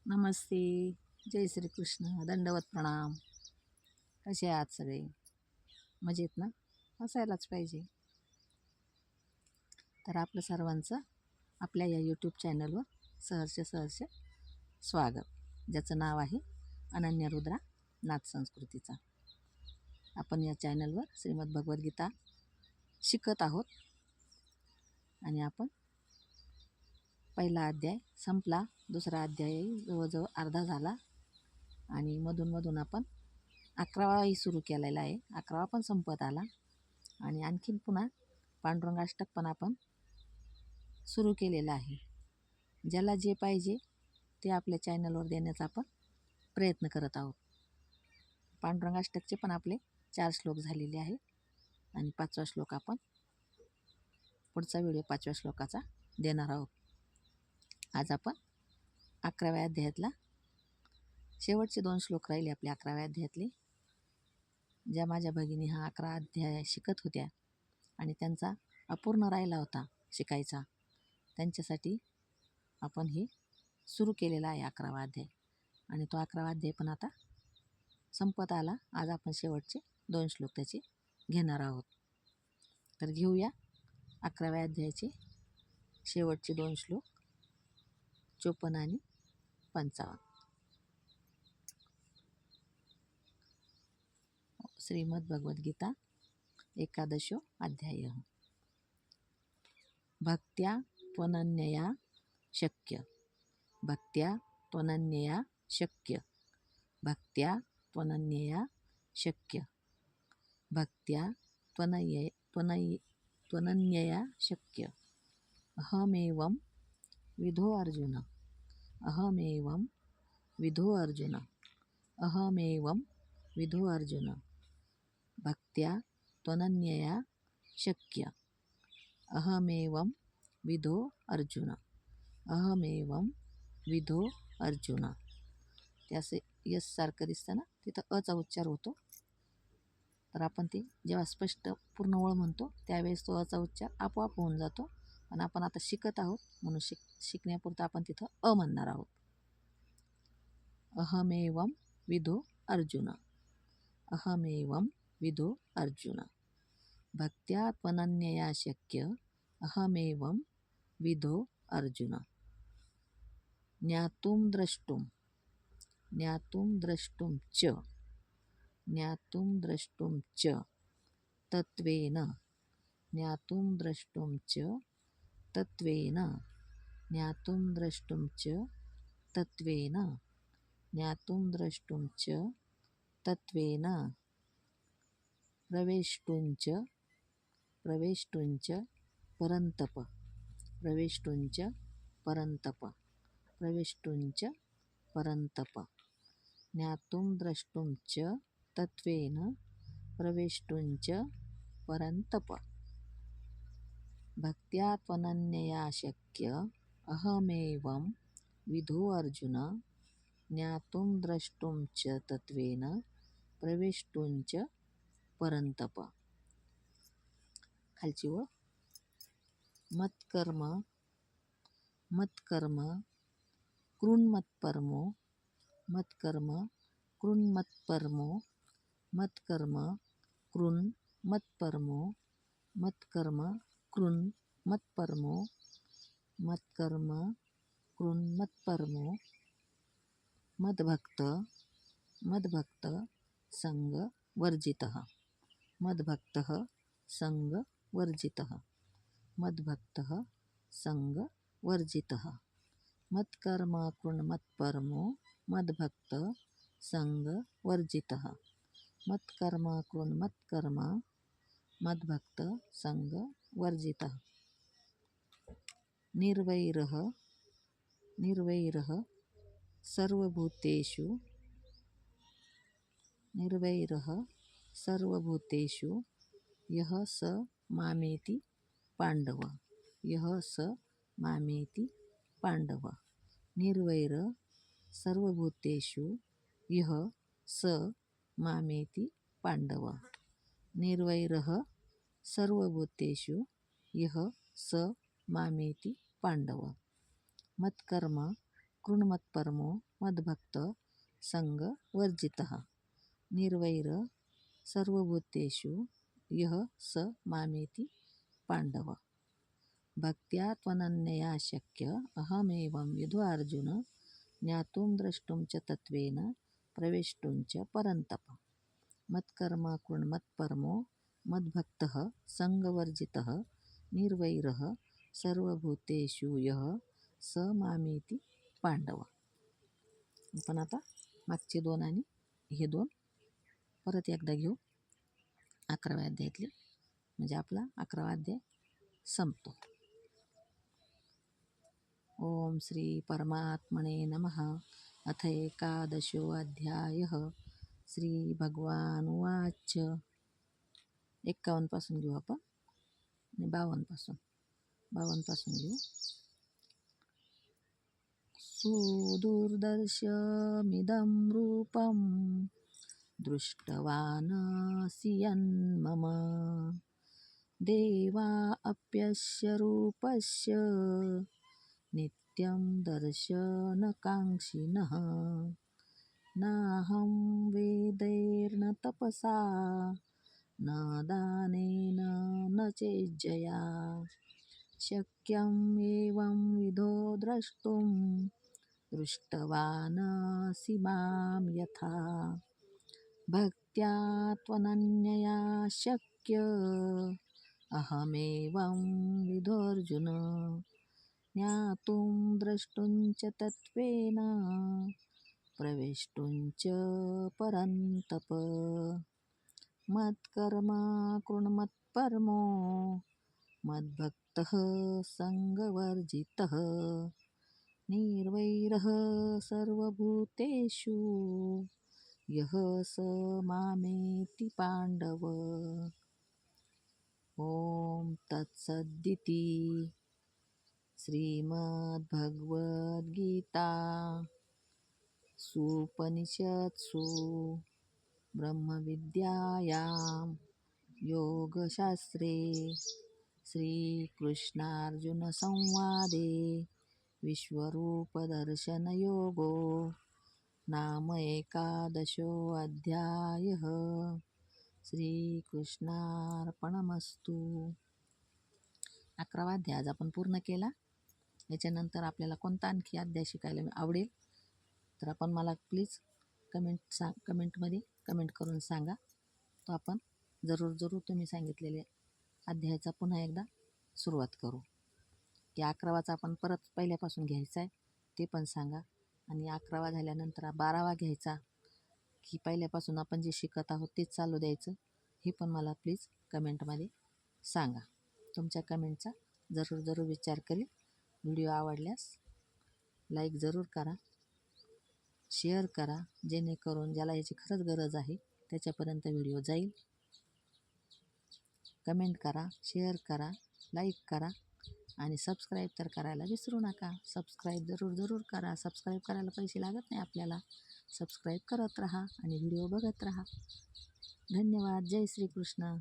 नमस्ते. जय श्रीकृष्ण. दंडवत प्रणाम. कसे आहात सगळे? मजेत ना? असायलाच पाहिजे. तर आपलं सर्वांचं आपल्या या यूट्यूब चॅनलवर सहर्ष स्वागत, ज्याचं नाव आहे अनन्य रुद्रा नाथ संस्कृतीचा. आपण या चॅनलवर श्रीमद भगवद्गीता शिकत आहोत आणि आपण पहिला अध्याय संपला, दुसरा अध्यायही जवळजवळ अर्धा झाला आणि मधून आपण 11वाही सुरू केलेला आहे. 11वा पण संपत आला आणि आणखीन पुन्हा पांडुरंगाष्टक पण आपण सुरू केलेला आहे. ज्याला जे पाहिजे ते आपल्या चॅनलवर देण्याचा आपण प्रयत्न करत आहोत. पांडुरंगाष्टकचे पण आपले 4 श्लोक झालेले आहे आणि 5वा श्लोक आपण पुढचा व्हिडिओ 5व्या श्लोकाचा देणार आहोत. आज आपण 11व्या अध्यायातला शेवटचे 2 श्लोक राहिले आपल्या 11व्या अध्यायातले. ज्या माझ्या भगिनी हा 11 अध्याय शिकत होत्या आणि त्यांचा अपूर्ण राहिला होता शिकायचा, त्यांच्यासाठी आपण हे सुरू केलेला आहे 11वा अध्याय आणि तो 11वा अध्याय पण आता संपत आला. आज आपण शेवटचे 2 श्लोक त्याचे घेणार आहोत. तर घेऊया 11व्या अध्यायाचे शेवटचे 2 श्लोक 54 आणि 55. श्रीमद् भगवद्गीता एकादशो अध्याय. भक्त्या त्वनन्यया शक्य, भक्त्या त्वनन्यया शक्य, भक्त्या त्वनन्यया शक्य, भक्त्या त्वनन्यया शक्य. अहमेवं विधो अर्जुन, अहमेवं विधो अर्जुन, अहमेवं विधो अर्जुन, भक्त्या त्वनन्यया शक्य, अहमेवं विधो अर्जुन, अहमेवं विधो अर्जुन. ते असे यस सारखं दिसतं ना, तिथं अचा उच्चार होतो. तर आपण ते जेव्हा स्पष्ट पूर्ण ओळ म्हणतो त्यावेळेस तो अचा उच्चार आपोआप होऊन जातो. पण आपण आता शिकत आहोत म्हणून शिकण्यापुरतं आपण तिथं अ म्हणणार आहोत. अहमेवं विधो अर्जुन, अहमेवं विधो अर्जुन, भक्त्या त्वनन्यया शक्य, अहमेवं विधो अर्जुन. ज्ञातुं द्रष्टुं, ज्ञातुं द्रष्टुं च, ज्ञातुं द्रष्टुं च तत्त्वेन, ज्ञातुं द्रष्टुं च तत्त्वेन, ज्ञातुं द्रष्टुं च तत्त्वेन, ज्ञातुं द्रष्टुं च तत्त्वेन, प्रवेष्टुं च, प्रवेष्टुं च परन्तप, प्रवेष्टुं च परन्तप, प्रवेष्टुं च परन्तप, ज्ञातुं द्रष्टुं च तत्त्वेन, प्रवेष्टुं च परन्तप. भक्त्या त्वनन्यया शक्य, अहमेवं विधो अर्जुन, ज्ञातुं द्रष्टुं च तत्त्वेन, प्रवेष्टुं च परन्तप. खालची ओळ. मत्कर्म, मत्कर्म कृन्मत्परमो, मत्कर्म कृन्मत्परमो, मत्कर्म कृन्मत्परमो, मत्कर्म कृन्मत्परमो, मत्कर्म कृन्मत्परमो, मद्भक्त, मद्भक्त संगवर्जितः, मद्भक्तः संगवर्जितः, मद्भक्तः संगवर्जितः, मत्कर्म कृन्मत्परमो, मद्भक्त संगवर्जितः, मत्कर्म कृन्मत्कर्म, मद्भक्त संगवर्जितः. निर्वैरः, निर्वैरः सर्वभूतेषु, निर्वैरः सर्वभूतेषु यः स मामेति पाण्डव, यः स मामेति पाण्डव, निर्वैर सर्वभूतेषु यः स मामेति पाण्डव, निर्वैरः सर्वभूतेषु यः स मामेति पाण्डव, मत्कर्म कृण्मत्परमो मद्भक्त संगवर्जितः निर्वैर सर्वभूतेषु यः स मामेति पांडव. भक्त्या त्वनन्यया शक्य अहमेवं विद्वार्जुन ज्ञातुं द्रष्टुं च तत्त्वेन प्रवेष्टुं च परन्तप. मत्कर्म कृण्मत्परमो मद्भक्तः संगवर्जितः निर्वैरः सर्वभूतेषु यः स मामेति पांडव. आपण आता मागचे 2 आणि हे 2 परत एकदा घेऊ 11व्या अध्यायातले, म्हणजे आपला 11वा अध्याय संपतो. ओम श्री परमात्मने नमः. अथ एकादशो अध्यायः. श्री भगवानुवाच. 51 पासून घेऊ आपण आणि 52 पासून घेऊ. सुदुर्दर्शमिदं रूपं दृष्टवानसि यन्मम देवा अप्यस्य रूपस्य नित्यं दर्शनकाङ्क्षिणः. नाहं वेदैर्न तपसा न दानेन न चेज्जया शक्यं एवं विधो द्रष्टुं दृष्टवानसि मां यथा. भक्त्या त्वनन्यया शक्य अहमेवं विधोऽर्जुन ज्ञातुं द्रष्टुं च तत्त्वेन प्रवेष्टुं च परन्तप. मत्कर्म कृण्मत्परमो मद्भक्तः संगवर्जितः निर्वैरः सर्वभूतेषु यः स मामेति पांडव. ओम तत्सदिति. श्रीमद्भगवद्गीता सुपनिषत्सु ब्रह्मविद्यायां योगशास्त्रे श्रीकृष्णार्जुनसंवादे विश्वरूपदर्शनयोगो नाम एकादशोऽध्यायः. श्रीकृष्णार्पणमस्तु. 11वा अध्याय आज आपण पूर्ण केला. याच्यानंतर आपल्याला कोणता आणखी अध्याय शिकायला आवडेल तर आपण मला प्लीज कमेंटमध्ये कमेंट करून सांगा. तो आपण जरूर तुम्ही सांगितलेले अध्यायाचा पुन्हा एकदा सुरुवात करू. की 11वाचा आपण परत पहिल्यापासून घ्यायचा आहे ते पण सांगा. आणि 11वा झाल्यानंतर 12वा घ्यायचा की पहिल्यापासून आपण जे शिकत आहोत तेच चालू द्यायचं, हे पण मला प्लीज कमेंटमध्ये सांगा. तुमच्या कमेंटचा जरूर विचार करेल. व्हिडिओ आवडल्यास लाईक जरूर करा, शेअर करा, जेणेकरून ज्याला याची खरंच गरज आहे त्याच्यापर्यंत व्हिडिओ जाईल. कमेंट करा, शेअर करा, लाईक करा आणि सबस्क्राईब तर करायला विसरू नका. सबस्क्राईब जरूर करा. सबस्क्राईब करायला पैसे लागत नाही आपल्याला. सबस्क्राईब करत राहा आणि व्हिडिओ बघत राहा. धन्यवाद. जय श्रीकृष्ण.